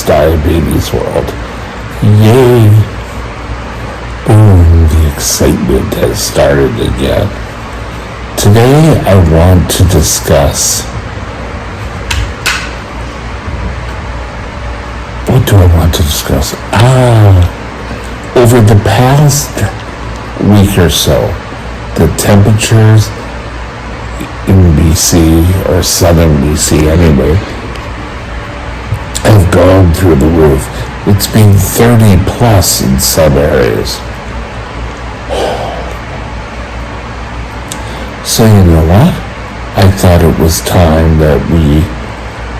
diabetes world. Yay! Boom, the excitement has started again. Today I want to discuss, what do I want to discuss? Over the past week or so, the temperatures in BC, or southern BC anyway, have gone through the roof. It's been 30 plus in some areas. So you know what? I thought it was time that we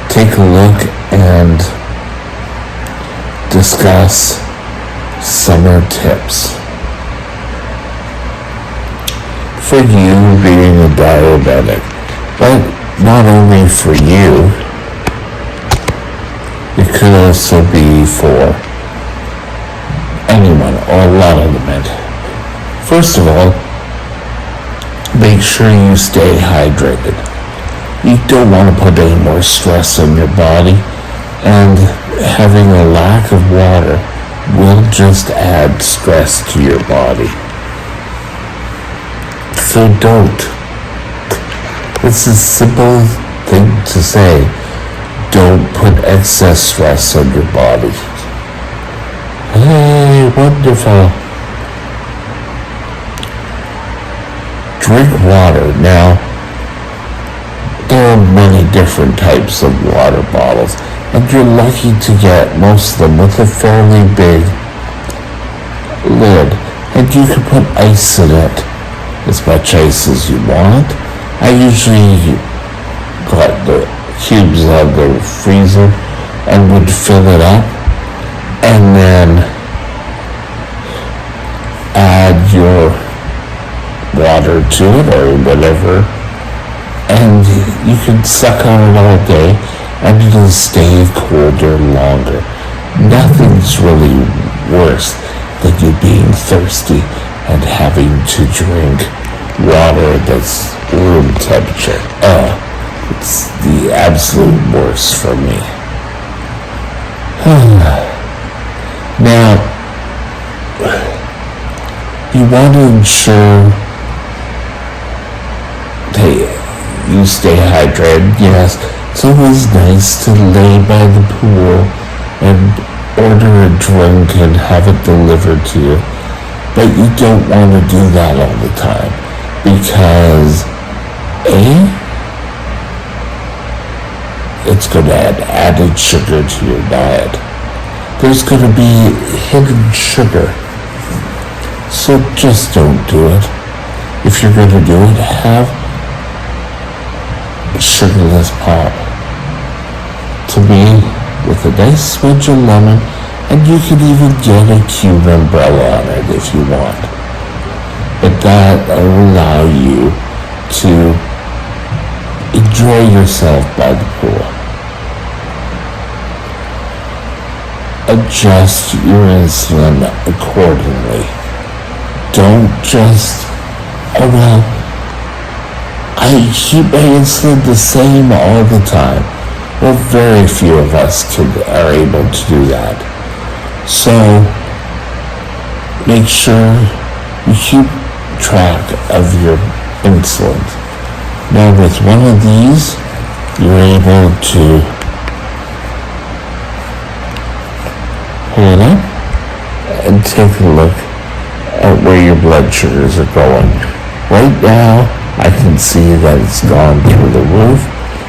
take a look and discuss summer tips. For you being a diabetic, but not only for you, it could also be for anyone or a lot of them. First of all, make sure you stay hydrated. You don't want to put any more stress on your body, and having a lack of water will just add stress to your body. So don't. It's a simple thing to say. Don't put excess stress on your body. Hey, wonderful. Drink water. Now, there are many different types of water bottles, and you're lucky to get most of them with a fairly big lid, and you can put ice in it, as much ice as you want. I usually got the cubes out of the freezer and would fill it up, and then add your water to it or whatever, and you can suck on it all day and it'll stay colder longer. Nothing's really worse than you being thirsty and having to drink water that's room temperature. It's the absolute worst for me. Now, you want to ensure that you stay hydrated. Yes, it's always nice to lay by the pool and order a drink and have it delivered to you. But you don't want to do that all the time, because it's going to add added sugar to your diet. There's going to be hidden sugar. So just don't do it. If you're going to do it, have sugarless pop. To me, with a nice smidge of lemon, and you can even get a cute umbrella on it if you want. But that will allow you to enjoy yourself by the pool. Adjust your insulin accordingly. Don't just, I keep my insulin the same all the time. Well, very few of us are able to do that. So, make sure you keep track of your insulin. Now, with one of these, you're able to hold it up and take a look at where your blood sugars are going. Right now, I can see that it's gone through the roof,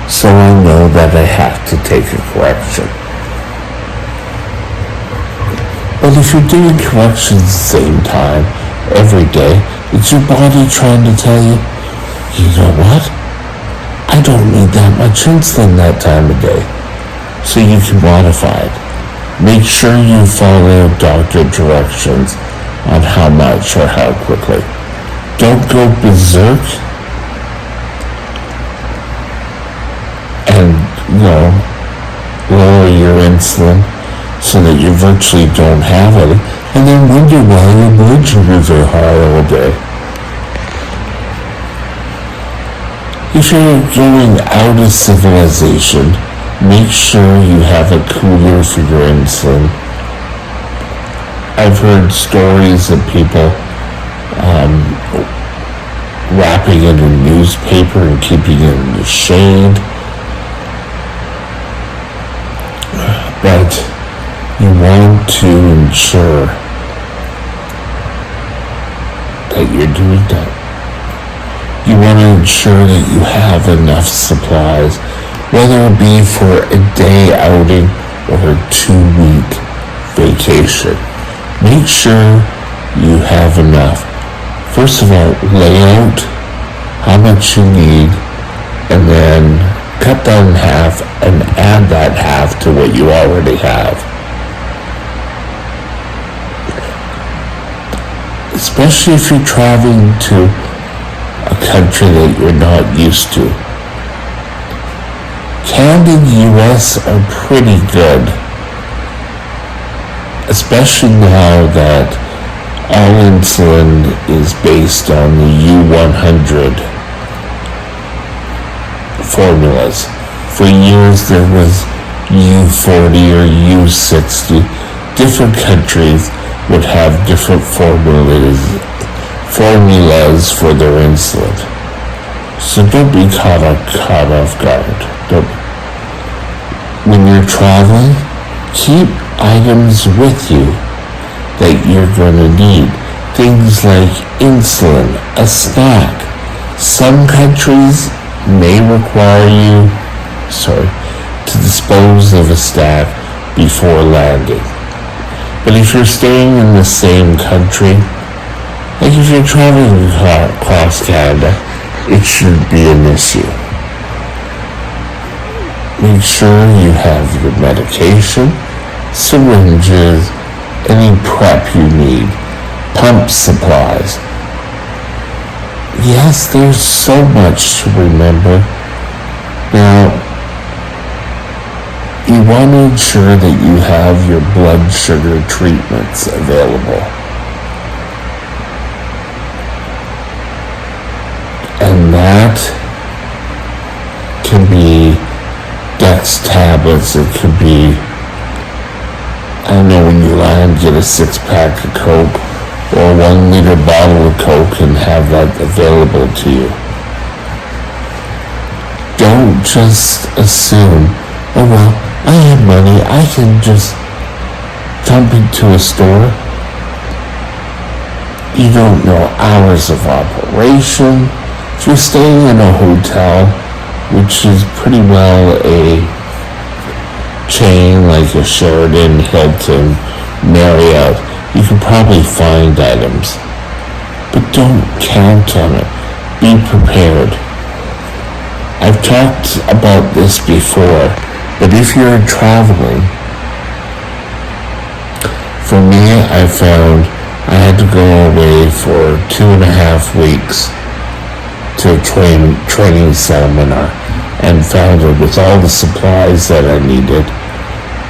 so I know that I have to take a correction. But if you're doing corrections at the same time, every day, it's your body trying to tell you, you know what? I don't need that much insulin that time of day. So you can modify it. Make sure you follow doctor directions on how much or how quickly. Don't go berserk and, lower your insulin so that you virtually don't have any, and then wonder why your blood sugars are high all day. If you're going out of civilization, Make sure you have a cooler for your insulin. I've heard stories of people wrapping it in newspaper and keeping it in the shade. But you want to ensure that you're doing that. You want to ensure that you have enough supplies, whether it be for a day outing or a 2-week vacation. Make sure you have enough. First of all, lay out how much you need, and then cut that in half and add that half to what you already have. Especially if you're traveling to a country that you're not used to. Canada and the US are pretty good, especially now that all insulin is based on the U100 formulas. For years there was U40 or U60. Different countries would have different formulas for their insulin. So don't be caught off guard. When you're traveling, keep items with you that you're going to need. Things like insulin, a snack. Some countries may require you, to dispose of a snack before landing. But if you're staying in the same country, like if you're traveling across Canada, it shouldn't be an issue. Make sure you have your medication, syringes, any prep you need, pump supplies. Yes, there's so much to remember. Now, you want to ensure that you have your blood sugar treatments available. And that can be Dex tablets, it could be, I don't know, when you land, get a 6-pack of Coke or a 1-liter bottle of Coke and have that available to you. Don't just assume, oh well, I have money, I can just jump into a store. You don't know hours of operation. If you're staying in a hotel, which is pretty well a chain like a Sheraton, Hilton, Marriott, you can probably find items. But don't count on it. Be prepared. I've talked about this before, but if you're traveling, for me, I found I had to go away for 2.5 weeks to a training seminar, and found that with all the supplies that I needed,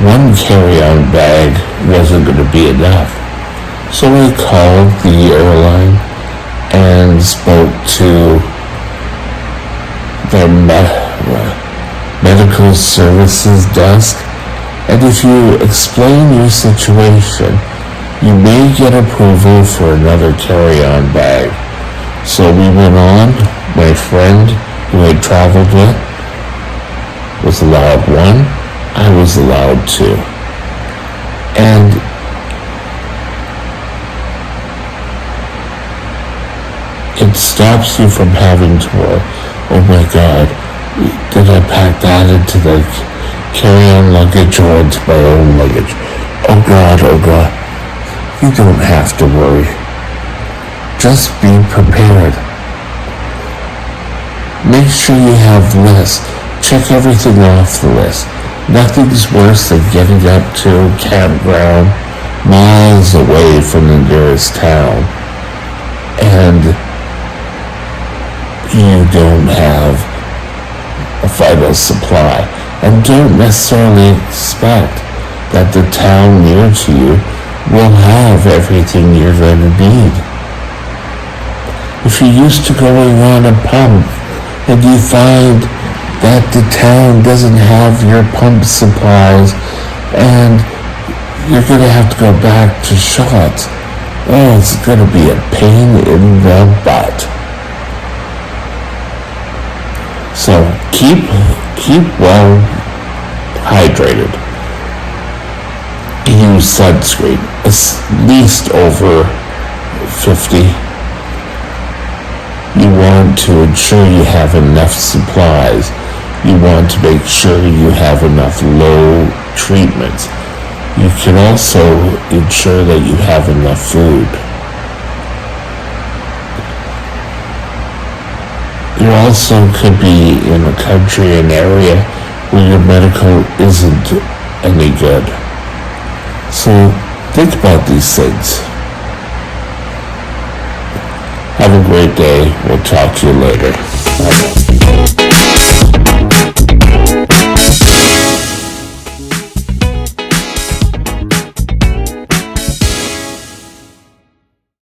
one carry-on bag wasn't going to be enough. So I called the airline and spoke to their medical services desk, and if you explain your situation, you may get approval for another carry-on bag. So we went on. My friend who I traveled with was allowed 1, I was allowed 2. And it stops you from having to worry, oh my God, did I pack that into the carry-on luggage or into my own luggage? Oh God. You don't have to worry. Just be prepared. Make sure you have lists. Check everything off the list. Nothing's worse than getting up to a campground miles away from the nearest town and you don't have a vital supply, and don't necessarily expect that the town near to you will have everything you're going to need. If you're used to going on a pump and you find that the town doesn't have your pump supplies and you're going to have to go back to shots. Oh, it's going to be a pain in the butt. So keep well hydrated. Use sunscreen, at least over 50. You want to ensure you have enough supplies. You want to make sure you have enough low treatments. You can also ensure that you have enough food. You also could be in a country, an area where your medical isn't any good. So think about these things. Have a great day. We'll talk to you later. Bye.